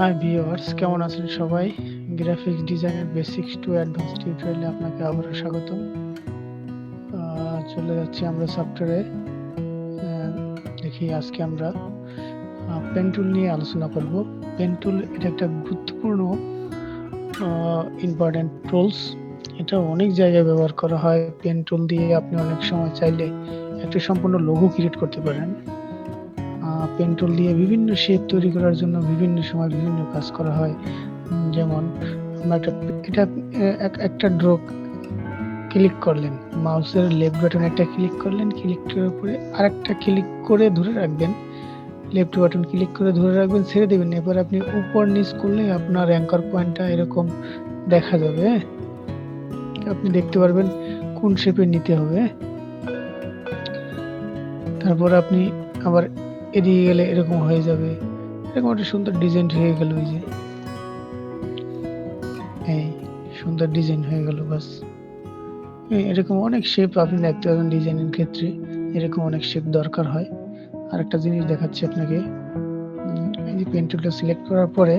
Hi viewers, কেমন আছেন সবাই? গ্রাফিক্স ডিজাইনের বেসিক্স টু অ্যাডভান্স টিউটোরিয়ালে আপনাকে আবারও স্বাগতম। চলে যাচ্ছি আমরা সফটওয়্যারে। দেখি আজকে আমরা পেন টুল নিয়ে আলোচনা করব। পেন টুল এটা একটা গুরুত্বপূর্ণ ইম্পর্টেন্ট টুলস। এটা অনেক জায়গায় ব্যবহার করা হয়। পেন টুল দিয়ে আপনি অনেক সময় চাইলে একটা সম্পূর্ণ লোগো ক্রিয়েট করতে পারেন। পেন টুল দিয়ে বিভিন্ন শেপ তৈরি করার জন্য বিভিন্ন সময় বিভিন্ন কাজ করা হয়। যেমন এটা একটা ড্র ক্লিক করলেন, মাউসের লেফট বাটন একটা ক্লিক করলেন, ক্লিক করার পরে আরেকটা ক্লিক করে ধরে রাখবেন, লেফট বাটন ক্লিক করে ধরে রাখবেন, ছেড়ে দেবেন। এবার আপনি উপর নিচ করলে আপনার অ্যাঙ্কার পয়েন্টটা এরকম দেখা যাবে। আপনি দেখতে পারবেন কোন শেপে নিতে হবে। তারপর আপনি আবার এদিকে গেলে এরকম হয়ে যাবে, এরকম একটা সুন্দর ডিজাইন হয়ে গেল। ওই যে এই সুন্দর ডিজাইন হয়ে গেল। বাস এরকম অনেক শেপ আপনি দেখতে পাবেন ডিজাইনের ক্ষেত্রে, এরকম অনেক শেপ দরকার হয়। আর একটা জিনিস দেখাচ্ছি আপনাকে। এই যে পেন টুলটা সিলেক্ট করার পরে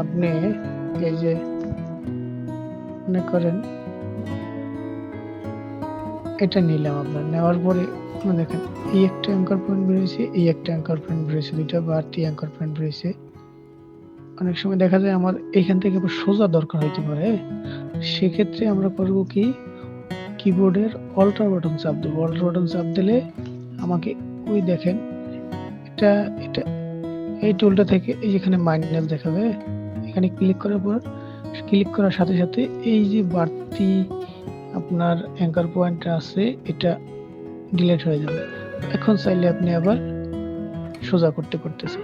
আপনি এই যে মনে করেন এটা নিলাম, আপনার নেওয়ার পরে দেখেন এই একটা অ্যাঙ্কার পয়েন্ট বেরিয়েছে, এই একটা অ্যাঙ্কার পয়েন্ট বেরিয়েছে, দুইটা বাড়তি অ্যাঙ্কার পয়েন্ট বেরিয়েছে। অনেক সময় দেখা যায় আমার এখান থেকে সোজা দরকার হইতে পারে, সেক্ষেত্রে আমরা করব কি, কিবোর্ডের অল্টার বাটন চাপ দেবো। অল্টার বাটন চাপ দিলে আমাকে ওই দেখেন এটা এটা এই টুলটা থেকে এই যেখানে মাইনাস দেখাবে, এখানে ক্লিক করার পর ক্লিক করার সাথে সাথে এই যে বাড়তি আপনার অ্যাঙ্কার পয়েন্ট আছে এটা ডিলিট হয়ে যাবে। এখন চাইলে আপনি আবার সোজা করতে পারতেছেন,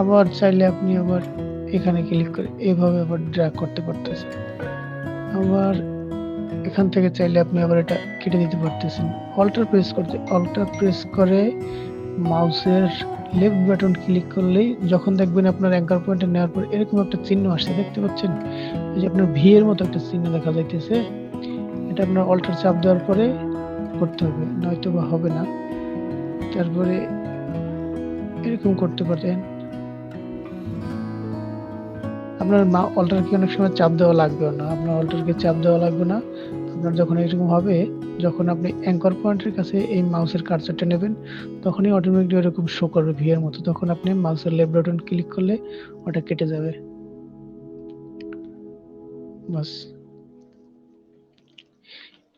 আবার চাইলে আপনি আবার এখানে ক্লিক করে এইভাবে আবার ড্র্যাগ করতে পারতেছেন, আবার এখান থেকে চাইলে আপনি আবার এটা কেটে দিতে পারতেছেন। অল্টার প্রেস করে মাউসের লেফট বাটন ক্লিক করলেই যখন দেখবেন আপনার অ্যাঙ্কার পয়েন্টে নেওয়ার পর এরকম একটা চিহ্ন আসছে, দেখতে পাচ্ছেন? এই যে আপনার ভি এর মতো একটা চিহ্ন দেখা যাইতেছে, এটা আপনার অল্টার চাপ দেওয়ার পরে করতে হবে, নয়তো বা হবে না। তারপরে এরকম করতে পারেন। আপনার অল্টার কি অনেক সময় চাপ দেওয়া লাগবে না, আপনার অল্টারকে চাপ দেওয়া লাগবে না। আপনার যখন এরকম হবে, যখন আপনি অ্যাঙ্কার পয়েন্টের কাছে এই মাউসের কার্সারটা নেবেন, তখনই অটোমেটিক এরকম শো করবে ভি এর মতো। তখন আপনি মাউসের লেফট বাটন ক্লিক করলে ওটা কেটে যাবে। বাস।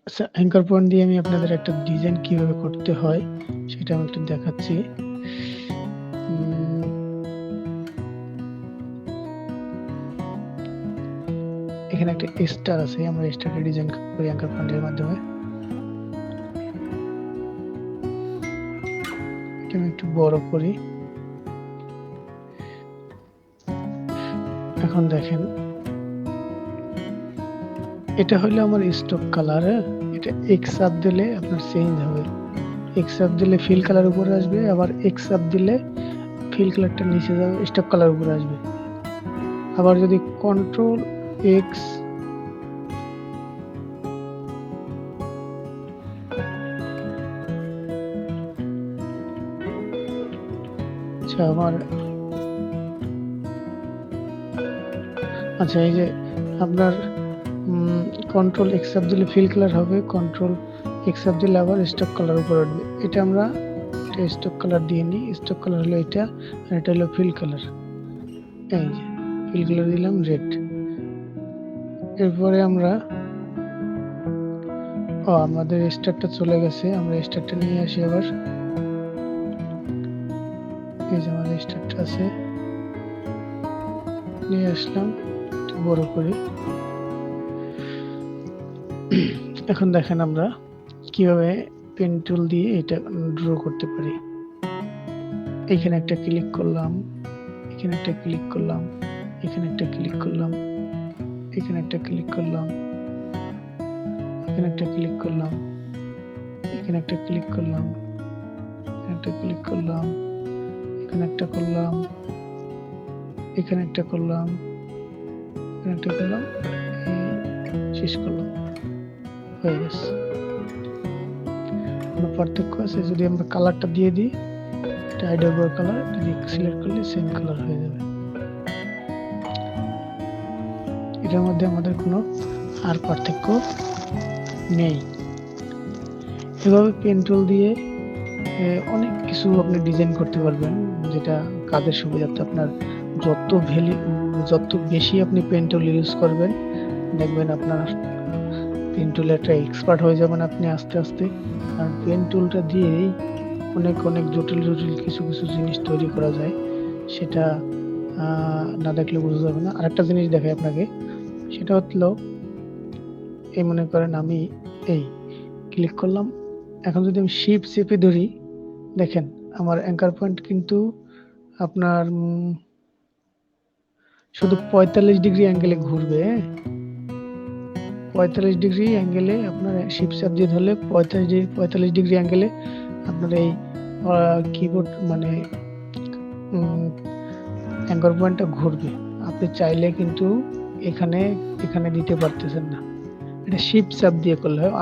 আচ্ছা, অ্যাঙ্কার পয়েন্ট দিয়ে আমি আপনাদের একটা ডিজাইন কিভাবে করতে হয় সেটা আমি একটু দেখাচ্ছি। এখানে একটা স্টার আছে, আমরা স্টারটা ডিজাইন করি অ্যাঙ্কার পয়েন্টের মাধ্যমে। এটা আমি একটু বড় করি। এখন দেখেন এটা হলো আমার স্টক কালার। এটা এক্স চাপ দিলে আপনার চেঞ্জ হবে, এক্স চাপ দিলে ফিল কালার উপরে আসবে, আবার এক্স চাপ দিলে ফিল কালারটা নিচে যাবে, স্টক কালার উপরে আসবে। আবার যদি কন্ট্রোল এক্স আচ্ছা এই যে আপনার কন্ট্রোল এক্স চাপ দিলে ফিল কালার হবে, কন্ট্রোল এক্স চাপ দিলে আবার স্টক কালার উপরে উঠবে। এটা আমরা স্টক কালার দিয়ে নিই। স্টক কালার হলো এটা, আর এটা হলো ফিল কালার। এই যে ফিল কালার দিলাম রেড। এরপরে আমরা আমাদের স্টারটা চলে গেছে, আমরা স্টারটা নিয়ে আসি আবার। এই যে আমাদের স্টারটা আছে, নিয়ে আসলাম, একটু বড় করে। এখন দেখেন আমরা কিভাবে পেন টুল দিয়ে এটা ড্র করতে পারি। এখানে একটা ক্লিক করলাম, এখানে একটা ক্লিক করলাম, এখানে একটা ক্লিক করলাম, এখানে একটা ক্লিক করলাম, এখানে একটা ক্লিক করলাম, এখানে একটা ক্লিক করলাম, এখানে একটা ক্লিক করলাম, এখানে একটা করলাম, এখানে একটা করলাম, এখানে একটা করলাম, শেষ করলাম, হয়ে গেছে। কোনো পার্থক্য আছে? যদি আমরা কালারটা দিয়ে দিই, এটা আইডোবি কালার, যদি সিলেক্ট করলে সেম কালার হয়ে যাবে। এটার মধ্যে আমাদের কোনো আর পার্থক্য নেই। এভাবে পেন টুল দিয়ে অনেক কিছু আপনি ডিজাইন করতে পারবেন, যেটা কাজের সুবিধার্থে আপনার যত বেশি আপনি পেন টুল ইউজ করবেন, দেখবেন আপনার পেন টুলে একটা এক্সপার্ট হয়ে যাবেন আপনি আস্তে আস্তে। কারণ পেন টুলটা দিয়েই অনেক অনেক জটিল জটিল কিছু কিছু জিনিস তৈরি করা যায়, সেটা না দেখলে বোঝা যাবে না। আরেকটা জিনিস দেখাই আপনাকে, সেটা হলো এই মনে করেন আমি এই ক্লিক করলাম, এখন যদি আমি শিপ চেপে ধরি, দেখেন আমার অ্যাঙ্কার পয়েন্ট কিন্তু আপনার শুধু 45 ডিগ্রি অ্যাঙ্গেলে ঘুরবে। 45 ডিগ্রি অ্যাঙ্গেলে আপনার শিপ চাপ দিয়ে ধরলে 45 ডিগ্রি অ্যাঙ্গেলে আপনার এই কিবোর্ড মানে অ্যাঙ্কার পয়েন্টটা ঘুরবে। আপনি চাইলে কিন্তু এখানে এখানে দিতে পারতেছেন না, এটা শিপ চাপ দিয়ে করলে হয়।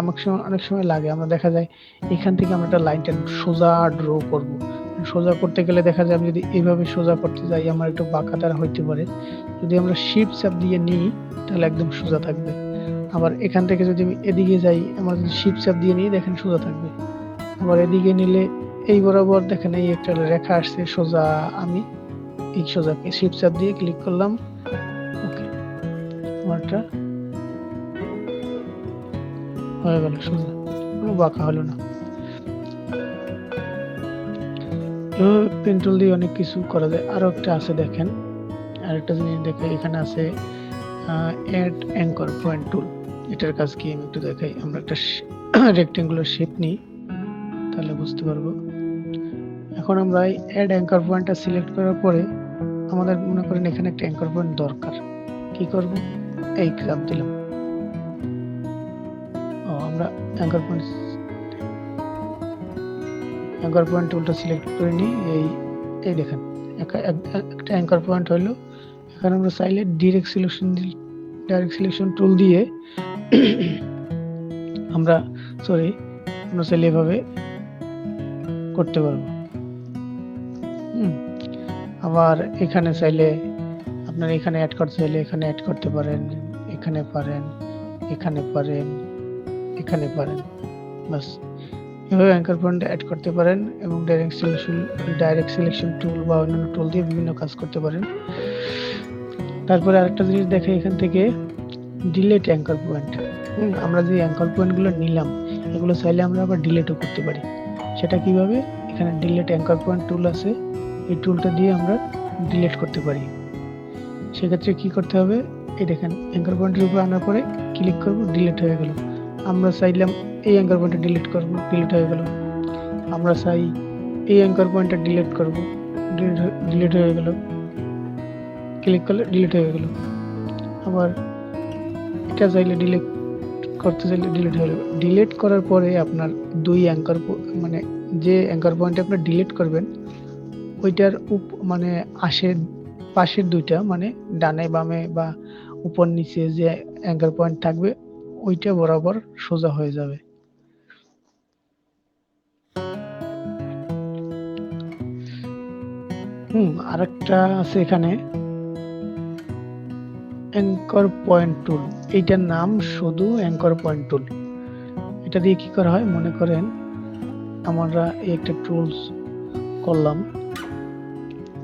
অনেক সময় লাগে, আমরা দেখা যায় এখান থেকে আমরা একটা লাইনটা সোজা ড্র করব, সোজা করতে গেলে দেখা যায় আমি যদি এইভাবে সোজা করতে যাই আমার একটু বাঁকা দ্বারা হইতে পারে। যদি আমরা শিপ চাপ দিয়ে নিই তাহলে একদম সোজা থাকবে। আবার এখান থেকে যদি আমি এদিকে যাই, আমরা যদি শিপ চাপ দিয়ে নিই দেখেন সোজা থাকবে। আবার এদিকে নিলে এই বরাবর দেখেন এই একটা রেখা আসছে সোজা, আমি এই সোজাকে শিপ চাপ দিয়ে ক্লিক করলাম, ওকে আমারটা হয়ে গেল সোজা, কোনো বাঁকা হলো না। পেন টুল দিয়ে অনেক কিছু করা যায়। আরো একটা আছে দেখেন, আরেকটা জিনিস দেখে এখানে আছে অ্যাড অ্যাঙ্কর পয়েন্ট টুল। এটার কাজ কি আমি একটু দেখাই। আমরা একটা রেক্টেঙ্গুলার শেপ নিই, তাহলে বুঝতে পারবো। এখন আমরা এই অ্যাড অ্যাঙ্কর পয়েন্টটা সিলেক্ট করার পরে আমাদের মনে করেন এখানে একটা অ্যাঙ্কর পয়েন্ট দরকার, কি করব, এই চাপ দিলাম, আমরা অ্যাঙ্কর পয়েন্ট টুলটা সিলেক্ট করে নিই। এই দেখেন একটা অ্যাঙ্কর পয়েন্ট হলো। এখন আমরা চাইলে ডাইরেক্ট সিলেকশন টুল দিয়ে আমরা চাইলে এভাবে করতে পারবো। আবার এখানে চাইলে আপনার এখানে অ্যাড করতে চাইলে এখানে অ্যাড করতে পারেন, এখানে পারেন, এখানে পারেন, এখানে পারেন, বাস এভাবে অ্যাঙ্কর পয়েন্ট অ্যাড করতে পারেন এবং ডাইরেক্ট সিলেকশন টুল বা অন্যান্য টুল দিয়ে বিভিন্ন কাজ করতে পারেন। তারপরে আরেকটা জিনিস দেখে, এখান থেকে ডিলিট অ্যাঙ্কর পয়েন্ট। আমরা যে অ্যাঙ্কর পয়েন্টগুলো নিলাম এগুলো চাইলে আমরা আবার ডিলিটও করতে পারি। সেটা কিভাবে, এখানে ডিলিট অ্যাঙ্কর পয়েন্ট টুল আছে, এই টুলটা দিয়ে আমরা ডিলিট করতে পারি। সেক্ষেত্রে কি করতে হবে, এই দেখেন অ্যাঙ্কর পয়েন্টের উপর আনার পরে ক্লিক করব, ডিলিট হয়ে গেল। আমরা চাইলাম এই অ্যাঙ্কর পয়েন্টটা ডিলিট করব, ডিলিট হয়ে গেল। আমরা চাই এই অ্যাঙ্কর পয়েন্টটা ডিলিট করব, ডিলিট হয়ে গেল। ক্লিক করলে ডিলিট হয়ে গেল। আবার এটা চাইলে ডিলিট করতে চাইলে ডিলিট হয়ে গেল। ডিলিট করার পরে আপনার দুই অ্যাঙ্কর মানে যে অ্যাঙ্কর পয়েন্টে আপনি ডিলিট করবেন ওইটার মানে পাশের দুইটা মানে ডানে বামে বা উপর নিচে যে অ্যাঙ্কর পয়েন্ট থাকবে ওইটা বরাবর সোজা হয়ে যাবে। আরেকটা আছে এখানে অ্যাঙ্কর পয়েন্ট টুল, এইটার নাম শুধু অ্যাঙ্কর পয়েন্ট টুল। এটা দিয়ে কি করা হয়, মনে করেন আমরা এই একটা টুলস করলাম,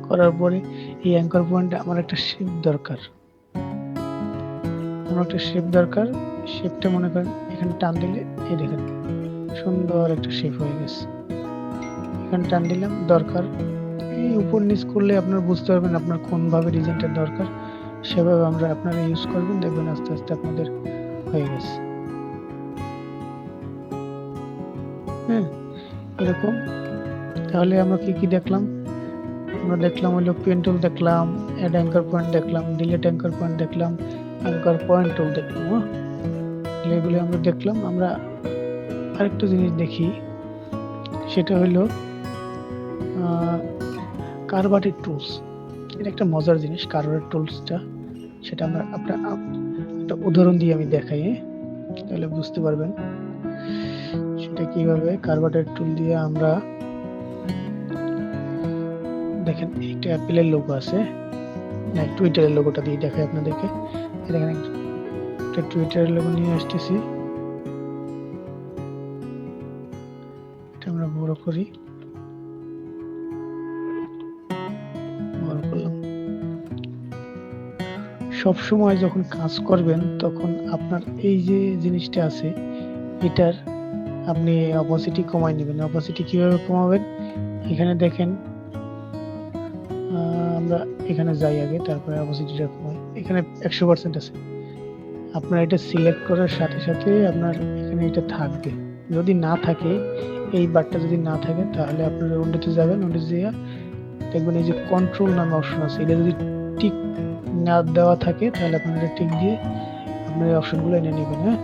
করার পরে এই অ্যাঙ্কর পয়েন্টে আমার একটা শেপ দরকার, শেপটা মনে করেন এখানে টান দিলে এই দেখেন সুন্দর একটা শেপ হয়ে গেছে। এখানে টান দিলাম, দরকার এই উপর নিচ করলে আপনার বুঝতে পারবেন আপনার কোন ভাবে ডিজাইনটা দরকার, সেভাবে আমরা আপনারা ইউজ করবেন, দেখবেন আস্তে আস্তে আপনাদের হয়ে গেছে। এরকম। তাহলে আমরা কি দেখলাম, আমরা দেখলাম হলো পেন টুল দেখলাম, অ্যাড অ্যাঙ্কর পয়েন্ট দেখলাম, ডিলিট অ্যাঙ্কর পয়েন্ট দেখলাম, অ্যাঙ্কর পয়েন্ট টুল দেখলাম। এগুলো আমরা দেখলাম। আমরা আরেকটা জিনিস দেখি, সেটা হলো কার্ভারের টুলস। এটা একটা মজার জিনিস কার্ভারের টুলসটা, সেটা আমরা একটা উদাহরণ দিয়ে আমি দেখাই, তাহলে বুঝতে পারবেন সেটা কিভাবে। কার্ভারের টুল দিয়ে আমরা দেখেন একটা অ্যাপেলের লোগো আছে, টুইটারের লোগোটা দিয়ে দেখাই আপনাদেরকে। দেখেন একটা টুইটারের লোগো নিয়ে আসতেছি, এটা আমরা বড় করি, বড় করলাম। সব সময় যখন কাজ করবেন তখন আপনার এই যে জিনিসটা আছে এটার আপনি অপোসিটি কমাই নেবেন। অপোসিটি কিভাবে কমাবেন, এখানে দেখেন আমরা এখানে যাই আগে, তারপরে অপোসিটিটা কমাই। এখানে 100% আছে। আপনার এটা সিলেক্ট করার সাথে সাথে আপনার এখানে এটা থাকবে। যদি না থাকে, এই বারটা যদি না থাকে, তাহলে আপনারা উইন্ডোতে যাবেন, উইন্ডোতে গিয়ে দেখবেন এই যে কন্ট্রোল নামে অপশন আছে, এটা যদি টিক না দেওয়া থাকে তাহলে আপনারা এটা টিক দিয়ে আপনার এই অপশনগুলো এনে নেবেন। হ্যাঁ,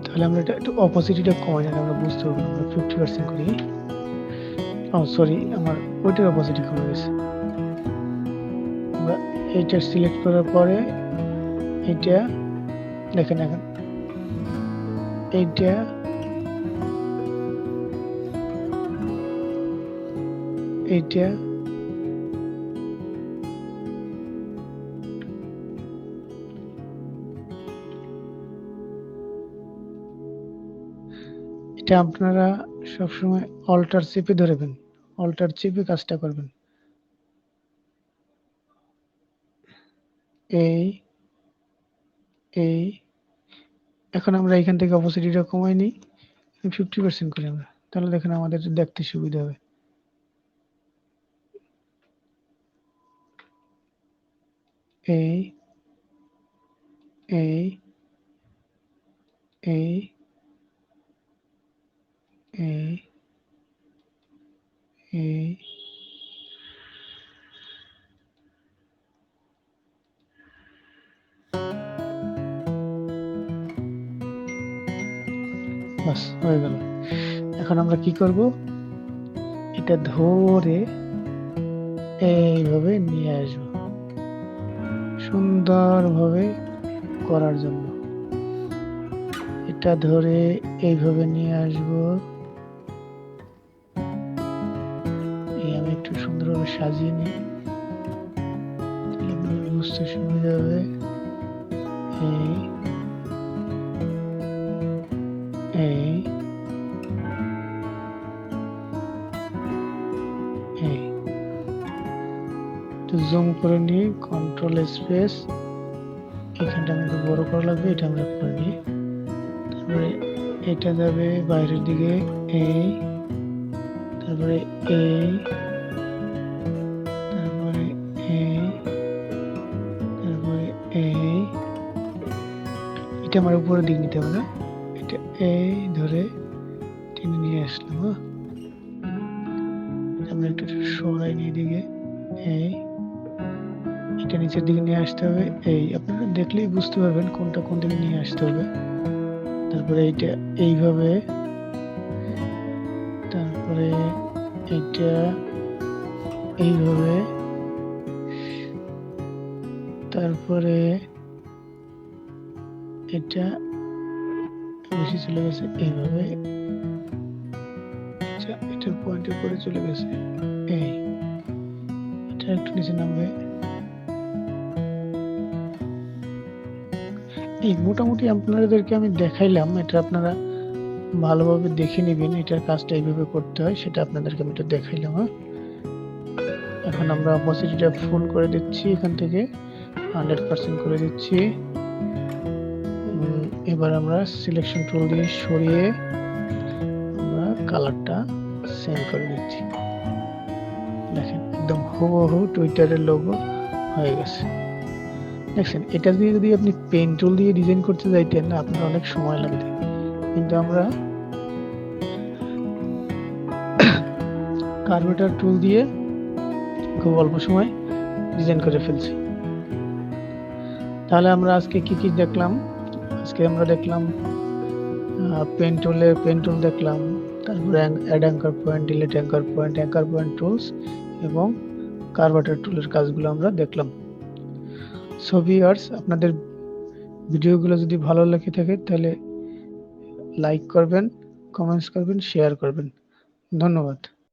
তাহলে আমরা এটা একটু অপোসিটিটা কমাই নিলে আমরা বুঝতে পারবো। আমরা 50% করি। ও সরি, আমার ওইটার অপোসিটি কমে গেছে। আমরা এইটা সিলেক্ট করার পরে এইটা দেখেন, এখন এইটা এইটা এটা আপনারা সবসময় অল্টার চেপে ধরবেন, অল্টার চেপে কাজটা করবেন। এই এই এখন আমরা এখান থেকে অপোসিটিটা কমাই নিই, 50% করি আমরা, তাহলে দেখেন আমাদের দেখতে সুবিধা হবে। এই এই এই এই এই বাস হয়ে গেল। এখন আমরা কি করব, এটা ধরে এইভাবে নিয়ে আসবো সুন্দরভাবে করার জন্য। এটা ধরে এইভাবে নিয়ে আসবো, এই আমি একটু সুন্দরভাবে সাজিয়ে নিই, তাহলে আপনাদের বুঝতে সুবিধা হবে। এই এই এই একটু জুম করে নিয়ে কন্ট্রোল স্পেস, এখানটা আমাকে বড় করা লাগবে, এটা আমরা করে নিই। তারপরে এটা যাবে বাইরের দিকে, এই তারপরে এই তারপরে এই তারপরে এই, এটা আমার উপরের দিক নিতে হবে না, এটা এই ধরে টেনে নিয়ে আসলাম। হ্যাঁ, আমরা একটু সরাই নিয়ে দিকে, এই এটা নিচের দিকে নিয়ে আসতে হবে। এই আপনারা দেখলেই বুঝতে পারবেন কোনটা কোন দিকে নিয়ে আসতে হবে। তারপরে এইটা এইভাবে, তারপরে এইটা এইভাবে, তারপরে এটা বেশি চলে গেছে এইভাবে, এটার পয়েন্টের পরে চলে গেছে, এই এটা একটু নিচে নামবে। এই মোটামুটি আপনাদেরকে আমি দেখাইলাম, এটা আপনারা ভালোভাবে দেখে নেবেন, এটার কাজটা এইভাবে করতে হয় সেটা আপনাদেরকে আমি একটু দেখাইলাম। হ্যাঁ, এখন আমরা অপোসিটিটা ফুল করে দিচ্ছি, এখান থেকে 100% করে দিচ্ছি। এবার আমরা সিলেকশন টুল দিয়ে সরিয়ে আমরা কালারটা সেম করে দিচ্ছি। দেখেন একদম হুবহু টুইটারের লোগো হয়ে গেছে। দেখছেন, এটা দিয়ে যদি আপনি পেন টুল দিয়ে ডিজাইন করতে যাইতেন না, আপনার অনেক সময় লাগবে, কিন্তু আমরা কার্ভেটার টুল দিয়ে খুব অল্প সময় ডিজাইন করে ফেলছি। তাহলে আমরা আজকে কি কি দেখলাম, আজকে আমরা দেখলাম পেন টুল দেখলাম, তারপরে add anchor point, delete anchor point tools এবং কার্ভেটার টুলের কাজগুলো আমরা দেখলাম। সো ভিউয়ার্স, আপনাদের ভিডিওগুলো যদি ভালো লেগে থাকে তাহলে লাইক করবেন, কমেন্টস করবেন, শেয়ার করবেন। ধন্যবাদ।